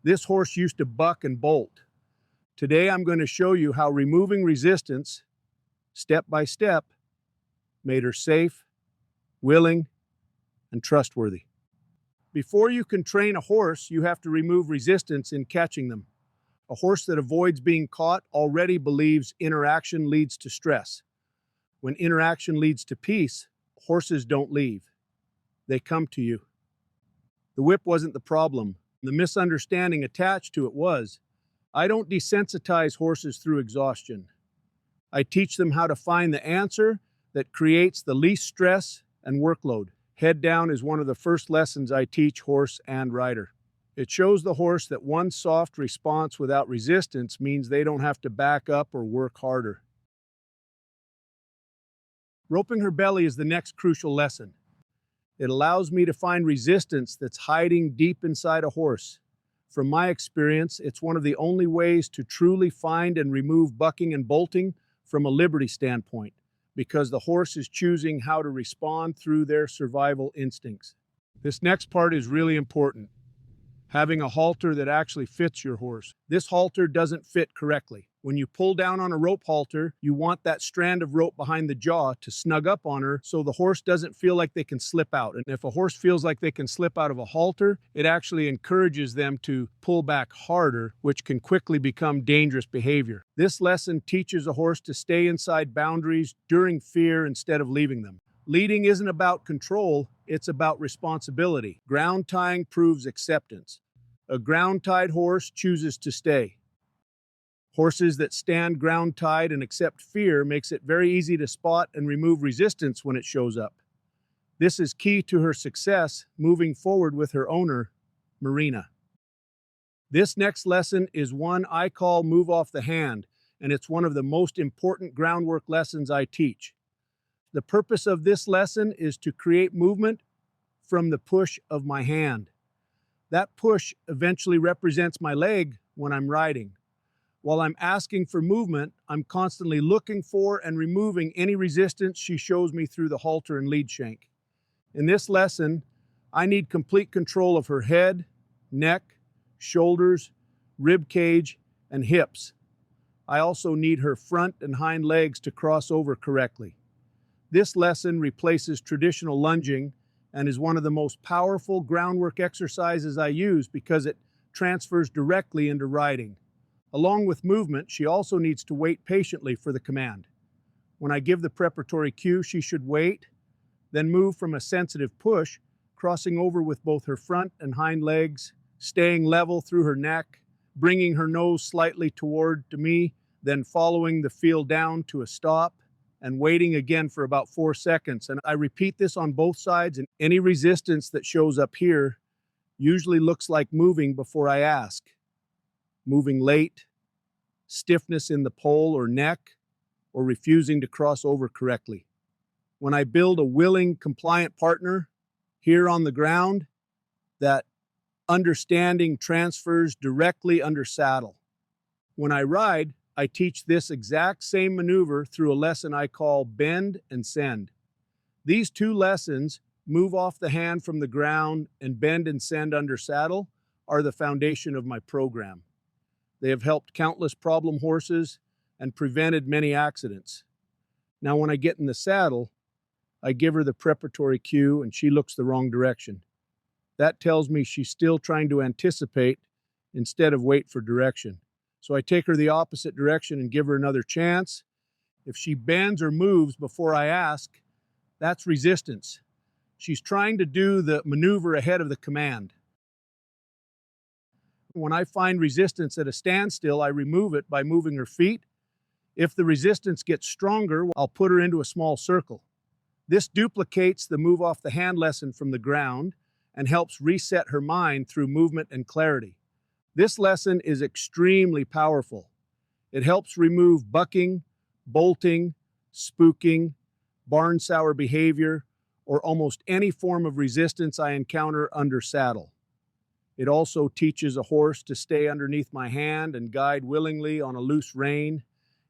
This horse used to buck and bolt. Today I'm going to show you how removing resistance, step by step, made her safe, willing, and trustworthy. Before you can train a horse, you have to remove resistance in catching them. A horse that avoids being caught already believes interaction leads to stress. When interaction leads to peace, horses don't leave. They come to you. The whip wasn't the problem. The misunderstanding attached to it was. I don't desensitize horses through exhaustion. I teach them how to find the answer that creates the least stress and workload. Head down is one of the first lessons I teach horse and rider. It shows the horse that one soft response without resistance means they don't have to back up or work harder. Roping her belly is the next crucial lesson. It allows me to find resistance that's hiding deep inside a horse. From my experience, it's one of the only ways to truly find and remove bucking and bolting from a liberty standpoint, because the horse is choosing how to respond through their survival instincts. This next part is really important. Having a halter that actually fits your horse. This halter doesn't fit correctly. When you pull down on a rope halter, you want that strand of rope behind the jaw to snug up on her so the horse doesn't feel like they can slip out. And if a horse feels like they can slip out of a halter, it actually encourages them to pull back harder, which can quickly become dangerous behavior. This lesson teaches a horse to stay inside boundaries during fear instead of leaving them. Leading isn't about control, it's about responsibility. Ground tying proves acceptance. A ground-tied horse chooses to stay. Horses that stand ground-tied and accept fear makes it very easy to spot and remove resistance when it shows up. This is key to her success moving forward with her owner, Marina. This next lesson is one I call move off the hand, and it's one of the most important groundwork lessons I teach. The purpose of this lesson is to create movement from the push of my hand. That push eventually represents my leg when I'm riding. While I'm asking for movement, I'm constantly looking for and removing any resistance she shows me through the halter and lead shank. In this lesson, I need complete control of her head, neck, shoulders, rib cage, and hips. I also need her front and hind legs to cross over correctly. This lesson replaces traditional lunging and is one of the most powerful groundwork exercises I use because it transfers directly into riding. Along with movement, she also needs to wait patiently for the command. When I give the preparatory cue, she should wait, then move from a sensitive push, crossing over with both her front and hind legs, staying level through her neck, bringing her nose slightly toward me, then following the feel down to a stop, and waiting again for about 4 seconds. And I repeat this on both sides, and any resistance that shows up here usually looks like moving before I ask. Moving late, stiffness in the pole or neck, or refusing to cross over correctly. When I build a willing, compliant partner here on the ground, that understanding transfers directly under saddle. When I ride, I teach this exact same maneuver through a lesson I call bend and send. These two lessons, move off the hand from the ground and bend and send under saddle, are the foundation of my program. They have helped countless problem horses and prevented many accidents. Now, when I get in the saddle, I give her the preparatory cue and she looks the wrong direction. That tells me she's still trying to anticipate instead of wait for direction. So I take her the opposite direction and give her another chance. If she bends or moves before I ask, that's resistance. She's trying to do the maneuver ahead of the command. When I find resistance at a standstill, I remove it by moving her feet. If the resistance gets stronger, I'll put her into a small circle. This duplicates the move off the hand lesson from the ground and helps reset her mind through movement and clarity. This lesson is extremely powerful. It helps remove bucking, bolting, spooking, barn sour behavior, or almost any form of resistance I encounter under saddle. It also teaches a horse to stay underneath my hand and guide willingly on a loose rein.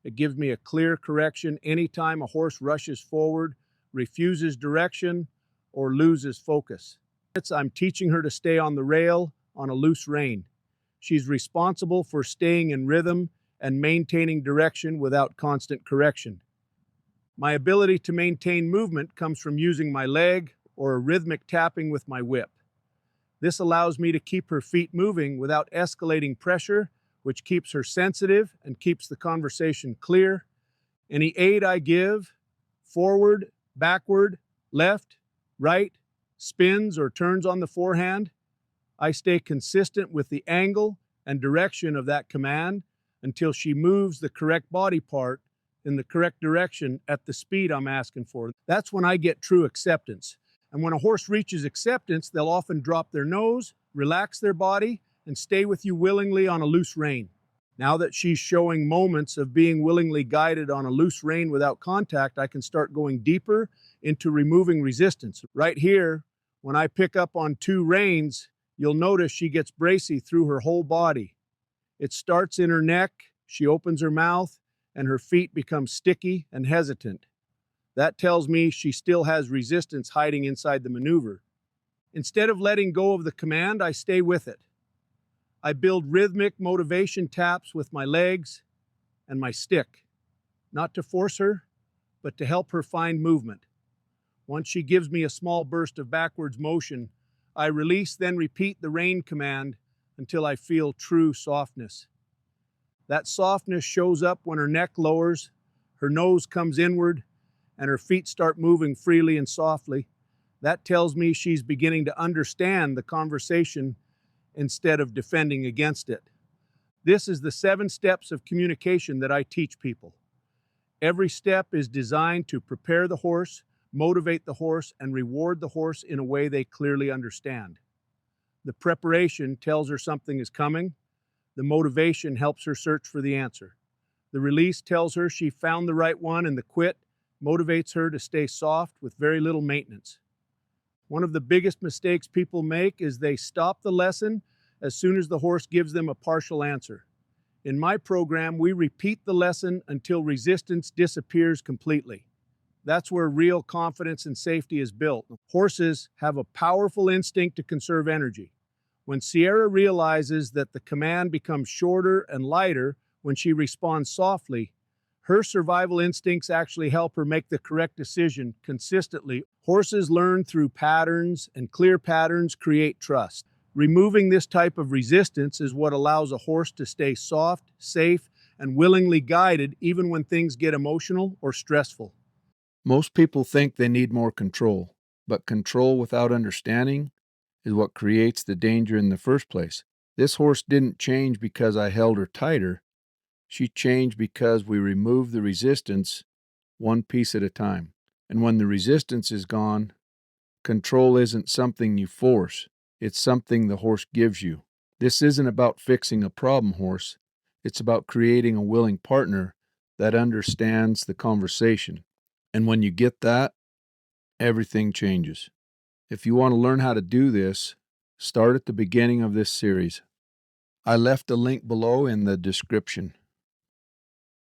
It gives me a clear correction anytime a horse rushes forward, refuses direction, or loses focus. I'm teaching her to stay on the rail on a loose rein. She's responsible for staying in rhythm and maintaining direction without constant correction. My ability to maintain movement comes from using my leg or a rhythmic tapping with my whip. This allows me to keep her feet moving without escalating pressure, which keeps her sensitive and keeps the conversation clear. Any aid I give, forward, backward, left, right, spins or turns on the forehand, I stay consistent with the angle and direction of that command until she moves the correct body part in the correct direction at the speed I'm asking for. That's when I get true acceptance. And when a horse reaches acceptance, they'll often drop their nose, relax their body, and stay with you willingly on a loose rein. Now that she's showing moments of being willingly guided on a loose rein without contact, I can start going deeper into removing resistance. Right here, when I pick up on two reins, you'll notice she gets bracy through her whole body. It starts in her neck, she opens her mouth, and her feet become sticky and hesitant. That tells me she still has resistance hiding inside the maneuver. Instead of letting go of the command, I stay with it. I build rhythmic motivation taps with my legs and my stick, not to force her, but to help her find movement. Once she gives me a small burst of backwards motion, I release, then repeat the rein command until I feel true softness. That softness shows up when her neck lowers, her nose comes inward, and her feet start moving freely and softly. That tells me she's beginning to understand the conversation instead of defending against it. This is the 7 steps of communication that I teach people. Every step is designed to prepare the horse, motivate the horse, and reward the horse in a way they clearly understand. The preparation tells her something is coming. The motivation helps her search for the answer. The release tells her she found the right one, and the quit motivates her to stay soft with very little maintenance. One of the biggest mistakes people make is they stop the lesson as soon as the horse gives them a partial answer. In my program, we repeat the lesson until resistance disappears completely. That's where real confidence and safety is built. Horses have a powerful instinct to conserve energy. When Sierra realizes that the command becomes shorter and lighter when she responds softly, her survival instincts actually help her make the correct decision consistently. Horses learn through patterns, and clear patterns create trust. Removing this type of resistance is what allows a horse to stay soft, safe, and willingly guided even when things get emotional or stressful. Most people think they need more control, but control without understanding is what creates the danger in the first place. This horse didn't change because I held her tighter. She changed because we removed the resistance one piece at a time. And when the resistance is gone, control isn't something you force. It's something the horse gives you. This isn't about fixing a problem horse. It's about creating a willing partner that understands the conversation. And when you get that, everything changes. If you want to learn how to do this, start at the beginning of this series. I left a link below in the description.